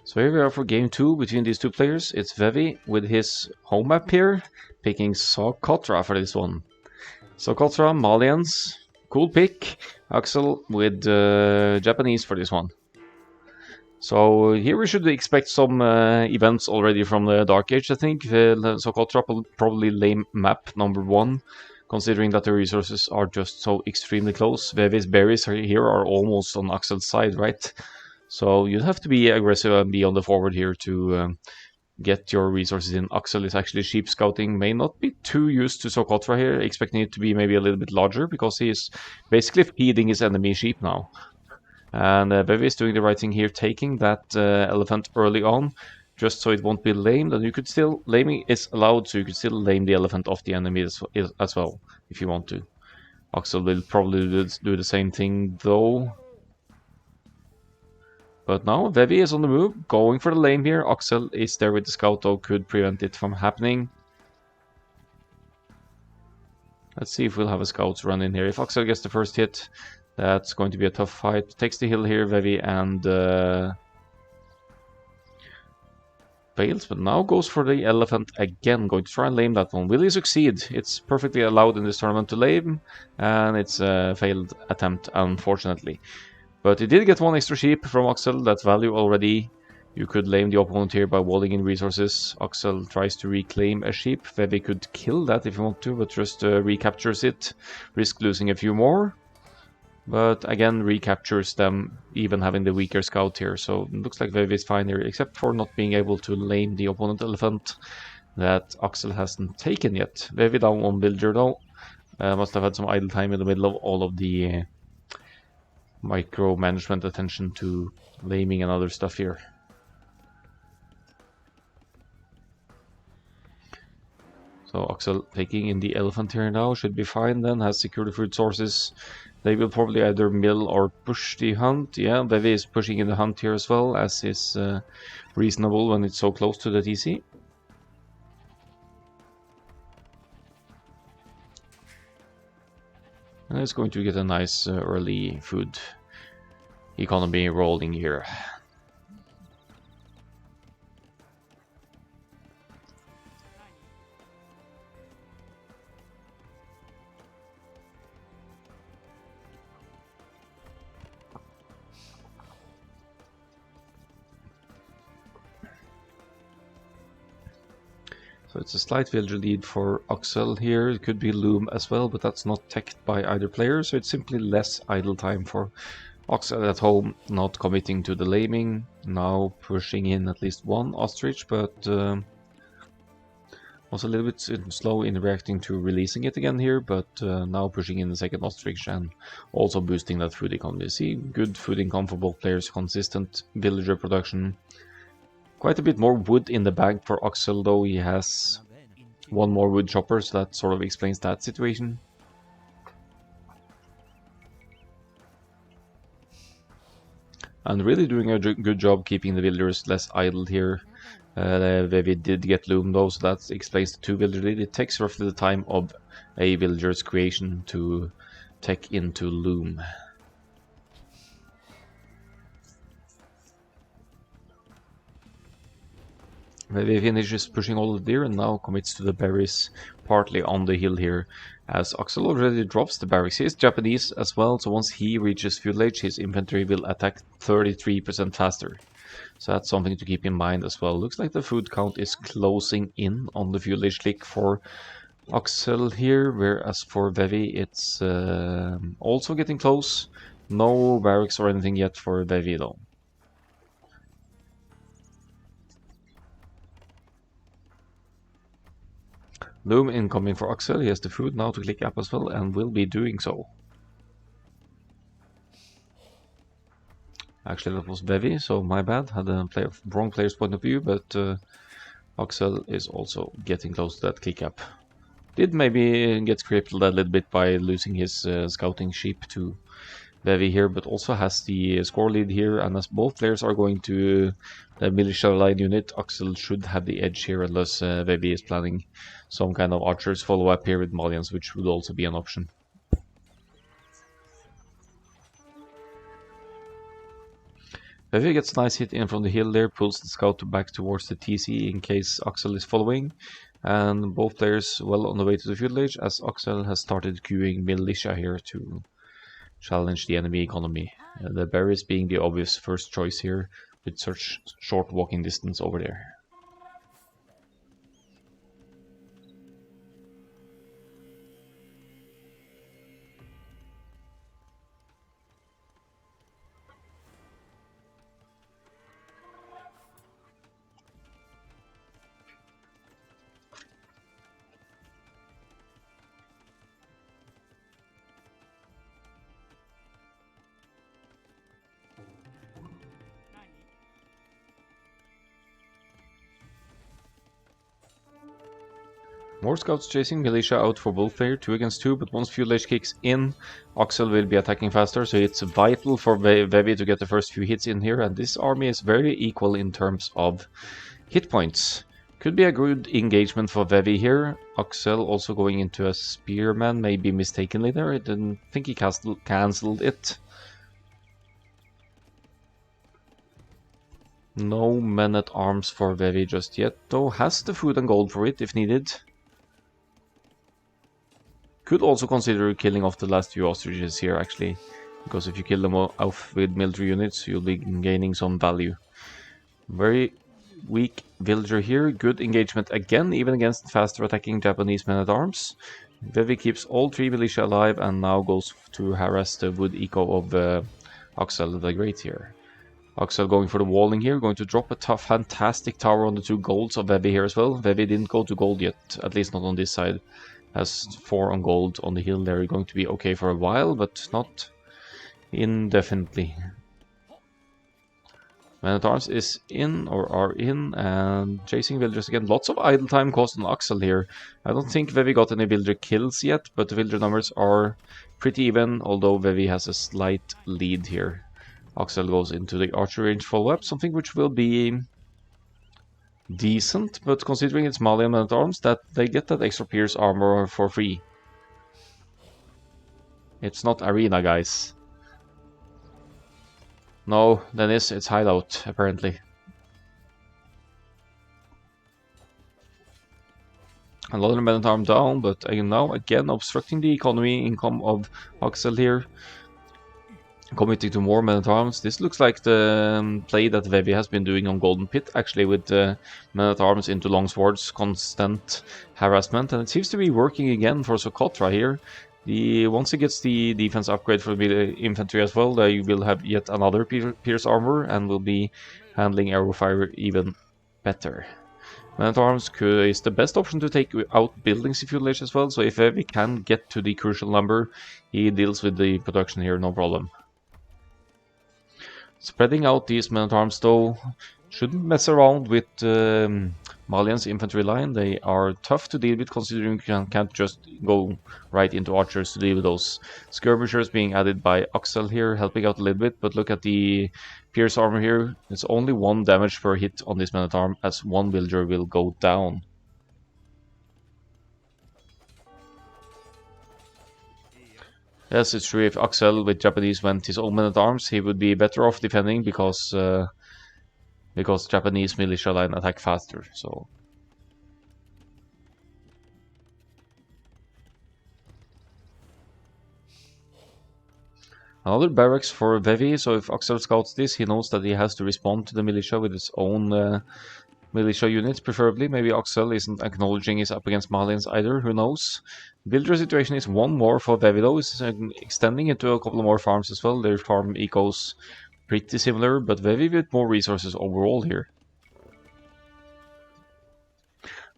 So here we are for game 2 between these two players. It's Vevi with his home map here, picking Socotra for this one. Socotra, Malians, cool pick. Akkal with Japanese for this one. So here we should expect some events already from the Dark Age, I think. Socotra probably lame map number 1, considering that the resources are just so extremely close. Vevi's berries here are almost on Akkal's side, right? So you'd have to be aggressive and be on the forward here to get your resources in. Akkal is actually sheep scouting, may not be too used to Socotra here, expecting it to be maybe a little bit larger because he is basically feeding his enemy sheep now. And Vevi is doing the right thing here, taking that elephant early on, just so it won't be lamed. And you could still, laming is allowed, so you could still lame the elephant off the enemy as well, if you want to. Akkal will probably do the same thing though. But now Vevi is on the move, going for the lame here. Akkal is there with the scout though, could prevent it from happening. Let's see if we'll have a scout run in here. If Akkal gets the first hit, that's going to be a tough fight. Takes the hill here, Vevi, and fails, but now goes for the elephant again. Going to try and lame that one. Will he succeed? It's perfectly allowed in this tournament to lame, and it's a failed attempt, unfortunately. But he did get one extra sheep from Akkal, that's value already. You could lame the opponent here by walling in resources. Akkal tries to reclaim a sheep. Vevi could kill that if you want to, but just recaptures it. Risk losing a few more. But again, recaptures them, even having the weaker scout here. So it looks like Vevi is fine here, except for not being able to lame the opponent elephant that Akkal hasn't taken yet. Vevi down on villager though. Must have had some idle time in the middle of all of the micromanagement attention to laming and other stuff here. So Akkal taking in the elephant here now should be fine then, has secured the food sources. They will probably either mill or push the hunt. Yeah, Vevi is pushing in the hunt here as well, as is reasonable when it's so close to the TC. And it's going to get a nice early food economy rolling here. So it's a slight villager lead for Akkal here. It could be Loom as well, but that's not teched by either player, so it's simply less idle time for Akkal at home, not committing to the laming. Now pushing in at least one ostrich, but also a little bit slow in reacting to releasing it again here, but now pushing in the second ostrich and also boosting that food economy. See, good food income for both players, consistent villager production. Quite a bit more wood in the bag for Akkal, though he has one more wood chopper, so that sort of explains that situation. And really doing a good job keeping the villagers less idle here. Vevi did get Loom though, so that explains the 2 villager lead. It takes roughly the time of a villager's creation to tech into Loom. Vevi finishes pushing all the deer and now commits to the berries partly on the hill here, as Akkal already drops the barracks. He is Japanese as well, so once he reaches feudal age, his infantry will attack 33% faster. So that's something to keep in mind as well. Looks like the food count is closing in on the feudal age click for Akkal here, whereas for Vevi it's also getting close. No barracks or anything yet for Vevi though. Loom incoming for Akkal. He has the food now to click up as well and will be doing so. Actually, that was Vevi, so my bad. Had a wrong player's point of view, but Akkal is also getting close to that click up. Did maybe get crippled a little bit by losing his scouting sheep to Vevi here, but also has the score lead here, and as both players are going to the militia line unit, Akkal should have the edge here unless Vevi is planning some kind of archers follow-up here with Malians, which would also be an option. Vevi gets a nice hit in from the hill there, pulls the scout back towards the TC in case Akkal is following. And both players well on the way to the field edge as Akkal has started queuing militia here to challenge the enemy economy. The berries being the obvious first choice here with such short walking distance over there. More scouts chasing militia out for both player, 2 against 2, but once field edge kicks in, Akkal will be attacking faster, so it's vital for Vevi to get the first few hits in here, and this army is very equal in terms of hit points. Could be a good engagement for Vevi here. Akkal also going into a spearman, maybe mistakenly there. I didn't think he cancelled it. No men-at-arms for Vevi just yet, though has the food and gold for it if needed. Could also consider killing off the last few ostriches here actually, because if you kill them off with military units, you'll be gaining some value. Very weak villager here, good engagement again, even against faster attacking Japanese men-at-arms. Vevi keeps all 3 militia alive and now goes to harass the wood eco of Akkal the Great here. Akkal going for the walling here, going to drop a tough, fantastic tower on the 2 golds of Vevi here as well. Vevi didn't go to gold yet, at least not on this side. Has 4 on gold on the hill there, going to be okay for a while, but not indefinitely. Men-at-arms is in, or are in, and chasing villagers again. Lots of idle time cost on Akkal here. I don't think Vevi got any villager kills yet, but the villager numbers are pretty even, although Vevi has a slight lead here. Akkal goes into the archer range follow-up, something which will be decent, but considering it's Malian men-at-arms, that they get that extra pierce armor for free. It's not arena, guys. No, Dennis, it's hideout, apparently. Another men-at-arm down, but now again obstructing the economy income of Akkal here. Committing to more men-at-arms. This looks like the play that Vevi has been doing on Golden Pit, actually, with men-at-arms into longswords, constant harassment, and it seems to be working again for Socotra here. Once he gets the defense upgrade for the infantry as well, they will have yet another pierce armor and will be handling arrow fire even better. Men-at-arms is the best option to take out buildings if you wish as well, so if Vevi can get to the crucial number, he deals with the production here, no problem. Spreading out these men-at-arms though, shouldn't mess around with Malians infantry line. They are tough to deal with considering you can't just go right into archers to deal with those. Skirmishers being added by Akkal here, helping out a little bit, but look at the pierce armor here. It's only 1 damage per hit on this men-at-arm as 1 villager will go down. Yes, it's true. If Akkal with Japanese went his own men-at-arms, he would be better off defending because Japanese militia line attack faster. So another barracks for Vevi. So if Akkal scouts this, he knows that he has to respond to the militia with his own militia units, preferably. Maybe Akkal isn't acknowledging he's up against Malians either, who knows. Villager situation is 1 more for Vevi though, it's extending into a couple of more farms as well. Their farm ecos pretty similar, but Vevi with more resources overall here.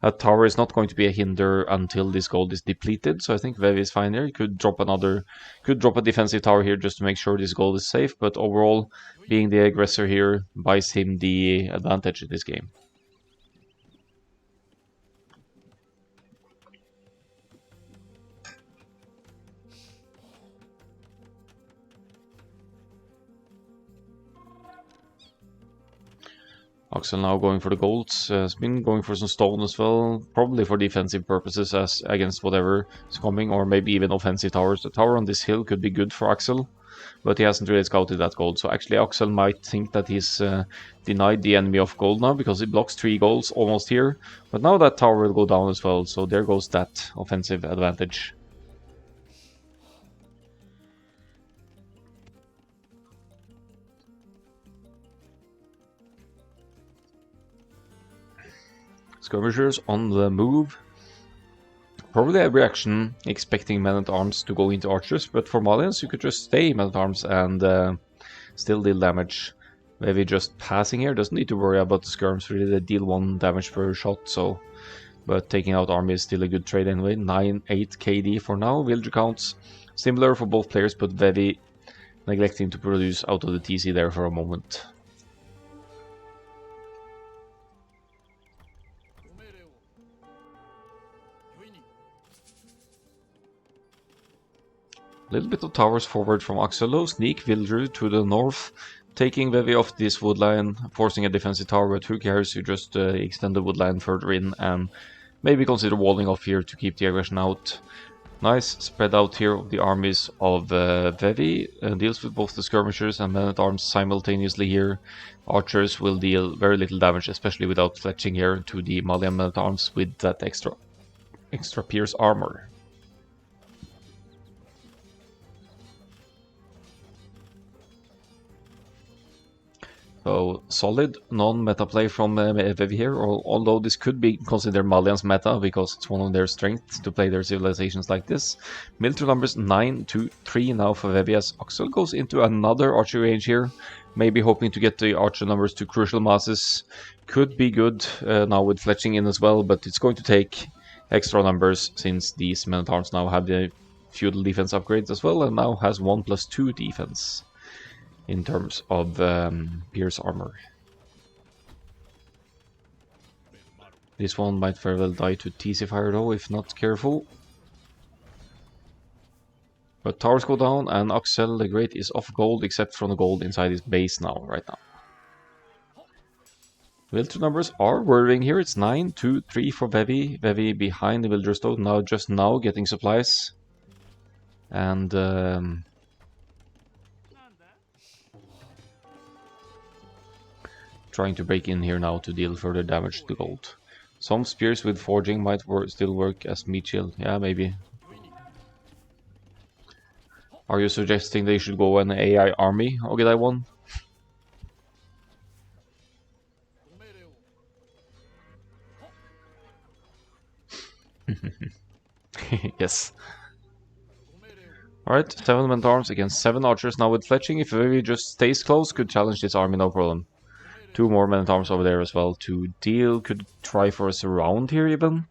That tower is not going to be a hinder until this gold is depleted, so I think Vevi is fine here. He could drop a defensive tower here just to make sure this gold is safe, but overall, being the aggressor here buys him the advantage in this game. Akkal now going for the golds, has been going for some stone as well, probably for defensive purposes as against whatever is coming, or maybe even offensive towers. The tower on this hill could be good for Akkal. but he hasn't really scouted that gold. So actually Aksel might think that he's denied the enemy of gold now, because he blocks 3 golds almost here. But now that tower will go down as well, so there goes that offensive advantage. Skirmishers on the move. Probably a reaction expecting men-at-arms to go into archers, but for Malians you could just stay men-at-arms and still deal damage. Maybe just passing here, doesn't need to worry about the skirms, really. They deal 1 damage per shot, so... But taking out army is still a good trade anyway. 9-8 KD for now. Villager counts similar for both players, but Vevi neglecting to produce out of the TC there for a moment. Little bit of towers forward from Aksel. Sneak Villager to the north, taking Vevi off this wood line, forcing a defensive tower, but who cares? You just extend the wood line further in and maybe consider walling off here to keep the aggression out. Nice spread out here of the armies of Vevi, deals with both the skirmishers and men-at-arms simultaneously here. Archers will deal very little damage, especially without fletching here, to the Malian men-at-arms with that extra pierce armor. So, solid non-meta play from Vevi here, although this could be considered Malian's meta, because it's one of their strengths to play their civilizations like this. Military numbers 9-3 now for Vevi, as Aksel goes into another archery range here, maybe hoping to get the archer numbers to crucial masses. Could be good now with fletching in as well, but it's going to take extra numbers, since these men-at-arms now have the feudal defense upgrades as well, and now has 1+2 defense in terms of pierce armor. This one might very well die to TC fire though, if not careful. But towers go down, and Aksel the Great is off gold, except from the gold inside his base now, right now. Villager numbers are worrying here. It's 9-2-3 for Vevi. Vevi behind the villagers though, just now getting supplies. And trying to break in here now to deal further damage to gold. Some spears with forging might still work as meat shield. Yeah, maybe. Are you suggesting they should go an AI army, Ogedai 1? Yes. Alright, 7 men-at-arms against 7 archers now with fletching. If Vevi just stays close, could challenge this army no problem. 2 more men-at-arms over there as well to deal. Could try for a surround here even.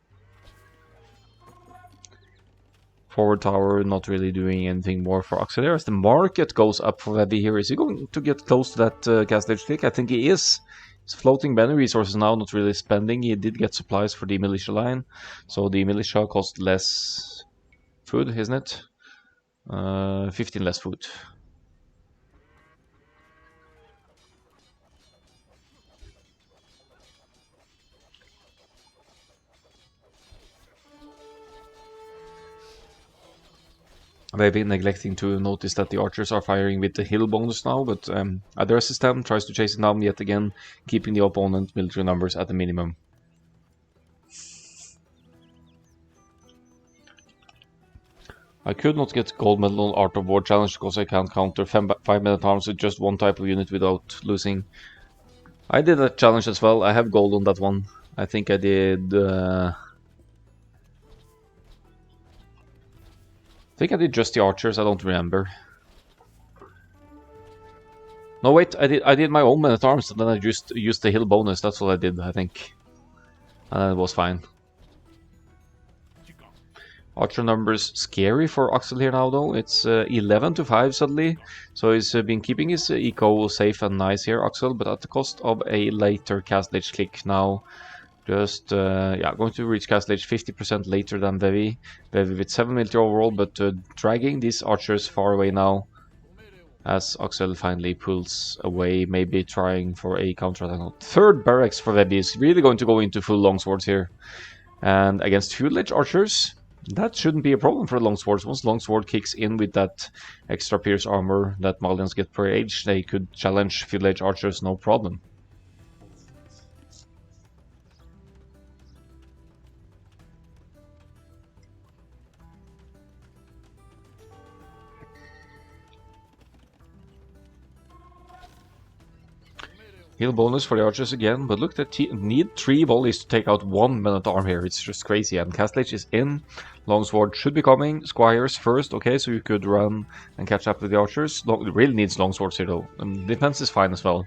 Forward tower not really doing anything more for Aksel. As the market goes up for Vevi here, is he going to get close to that cast edge click? I think he is. He's floating many resources now, not really spending. He did get supplies for the militia line, so the militia cost less food, isn't it? 15 less food. Maybe neglecting to notice that the archers are firing with the hill bonus now, but addresses them, tries to chase it down yet again, keeping the opponent military numbers at the minimum. I could not get gold medal on Art of War challenge because I can't counter 5 men-at-arms with just one type of unit without losing. I did that challenge as well. I have gold on that one. I think I did... I think I did just the archers, I don't remember. No wait, I did my own men-at-arms and then I just used the hill bonus, that's what I did, I think. And then it was fine. Archer numbers scary for Aksel here now though. It's 11-5 suddenly. So he's been keeping his eco safe and nice here, Aksel, but at the cost of a later cast ledge click now. Just, yeah, going to reach cast ledge 50% later than Vevi. Vevi with 7 military overall, but dragging these archers far away now. As Aksel finally pulls away, maybe trying for a counter-attack. Third barracks for Vevi is really going to go into full longswords here. And against feudal edge archers, That shouldn't be a problem for longswords. Once longsword kicks in with that extra pierce armor that Malians get per age, they could challenge village archers no problem. Heal bonus for the archers again, but look, they need 3 volleys to take out 1 men-at-arm here. It's just crazy. And Castledge is in. Longsword should be coming. Squires first, okay, so you could run and catch up with the archers. It really needs longswords here though. And defense is fine as well.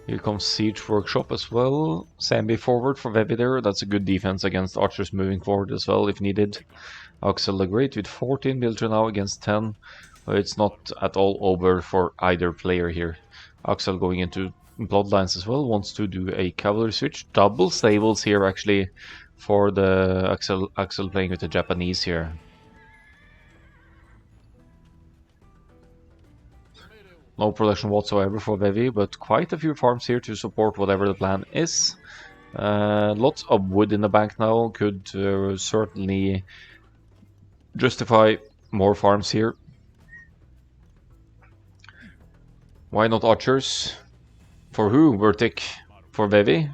Here comes Siege Workshop as well. Sambi forward for Vevi there. That's a good defense against archers moving forward as well if needed. Akkal the Great with 14 military now against 10. It's not at all over for either player here. Akkal going into Bloodlines as well, wants to do a cavalry switch. Double stables here actually for the Akkal playing with the Japanese here. No production whatsoever for Vevi, but quite a few farms here to support whatever the plan is. Lots of wood in the bank now, could certainly justify more farms here. Why not archers? For who, Vertic? For Vevi?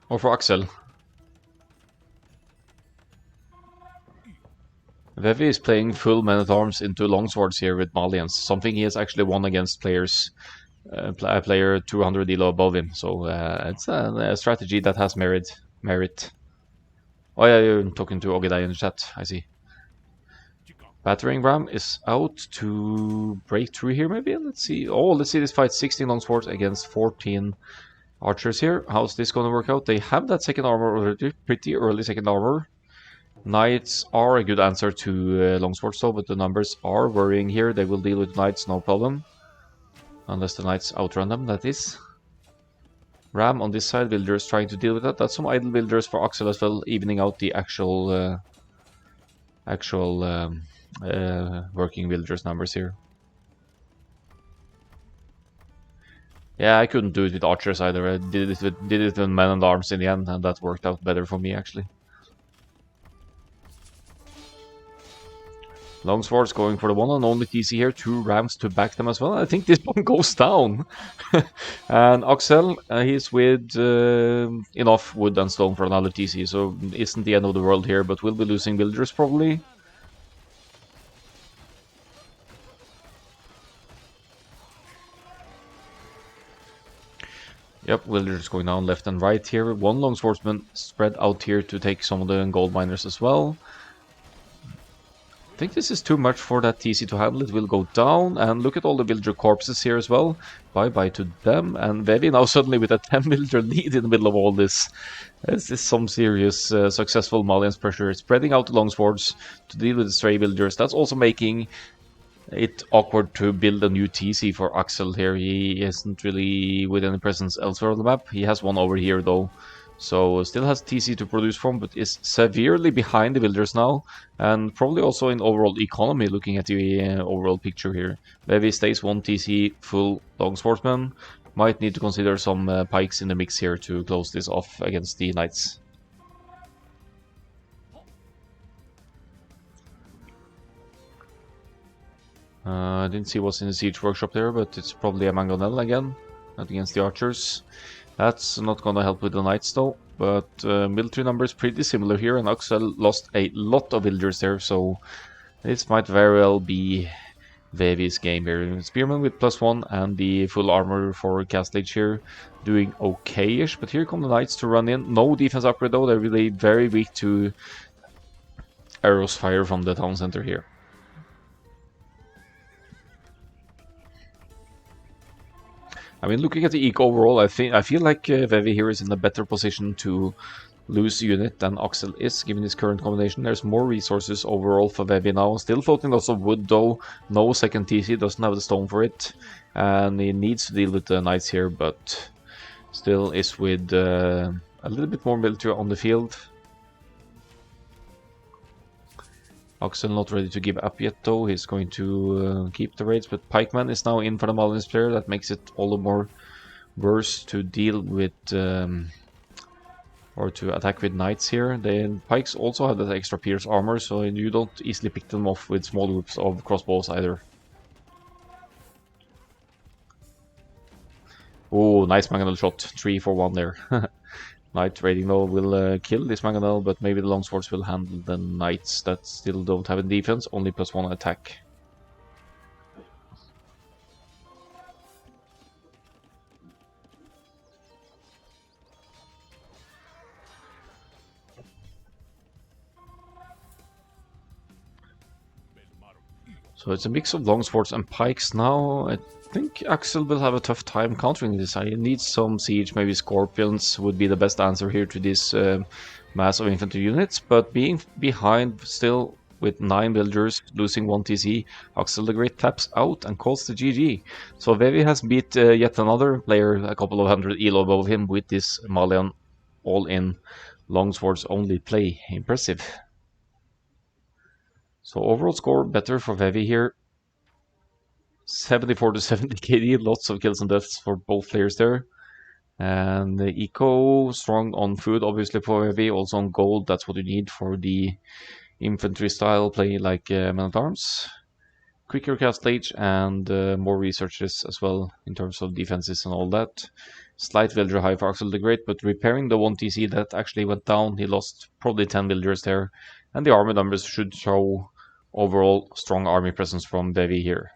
Or for Akkal? Vevi is playing full men-at-arms into longswords here with Malians, something he has actually won against players, a player 200 elo above him, so it's a strategy that has merit. Oh yeah, you're talking to Ogedai in the chat, I see. Battering Ram is out to break through here maybe, let's see. Oh, let's see this fight, 16 longswords against 14 archers here. How's this gonna work out? They have that second armor already, pretty early second armor. Knights are a good answer to longswords though, but the numbers are worrying here. They will deal with knights, no problem. Unless the knights outrun them, that is. Ram on this side, villagers trying to deal with that. That's some idle villagers for Akkal as well, evening out the actual working villagers numbers here. Yeah, I couldn't do it with archers either. I did it with men-at-arms in the end, and that worked out better for me actually. Longswords going for the one and only TC here, 2 rams to back them as well. I think this one goes down. And Akkal, he's with enough wood and stone for another TC, so isn't the end of the world here, but we'll be losing villagers probably. Yep, villagers going down left and right here. 1 longswordsman spread out here to take some of the gold miners as well. I think this is too much for that TC to handle. It will go down, and look at all the villager corpses here as well. Bye-bye to them, and Vevi now suddenly with a 10 villager lead in the middle of all this. This is some serious successful Malians pressure. Spreading out the longswords to deal with the stray villagers. That's also making it awkward to build a new TC for Akkal here. He isn't really with any presence elsewhere on the map. He has one over here though. So still has TC to produce from, but is severely behind the villagers now, and probably also in overall economy looking at the overall picture here. Vevi stays 1 TC full longswordsman. Might need to consider some pikes in the mix here to close this off against the knights. I didn't see what's in the siege workshop there, but it's probably a mangonel again, not against the archers. That's not gonna help with the knights though, but military numbers pretty similar here, and Akkal lost a lot of villagers there, so this might very well be Vevi's game here. Spearman with +1 and the full armor for Castledge here, doing okay-ish, but here come the knights to run in. No defense upgrade though, they're really very weak to arrows fire from the town center here. I mean, looking at the eco overall, I feel like Vevi here is in a better position to lose unit than Akkal is, given his current combination. There's more resources overall for Vevi now. Still floating lots of wood though. No second TC, doesn't have the stone for it. And he needs to deal with the knights here, but still is with a little bit more military on the field. Axel not ready to give up yet though, he's going to keep the raids, but Pikeman is now in for the Malians player. That makes it all the more worse to deal with, or to attack with knights here. The pikes also have that extra pierce armor, so you don't easily pick them off with small groups of crossbows either. Oh, nice mangonel shot, 3 for 1 there. Knight raiding though will kill this mangonel, but maybe the longswords will handle the knights that still don't have a defense, only +1 attack. So it's a mix of longswords and pikes now. I think Axel will have a tough time countering this. I need some siege, maybe scorpions would be the best answer here to this mass of infantry units, but being behind still with 9 villagers, losing 1 TC, Axel the Great taps out and calls the GG. So Vevi has beat yet another player a couple of hundred elo above him with this Malian all-in longswords only play. Impressive. So overall score better for Vevi here. 74 to 70 KD, lots of kills and deaths for both players there. And the eco strong on food, obviously for Vevi, also on gold. That's what you need for the infantry style play like Men at Arms. Quicker cast stage and more researches as well in terms of defenses and all that. Slight villager high for Axel the Great, but repairing the 1 TC that actually went down, he lost probably 10 villagers there. And the army numbers should show overall strong army presence from Vevi here.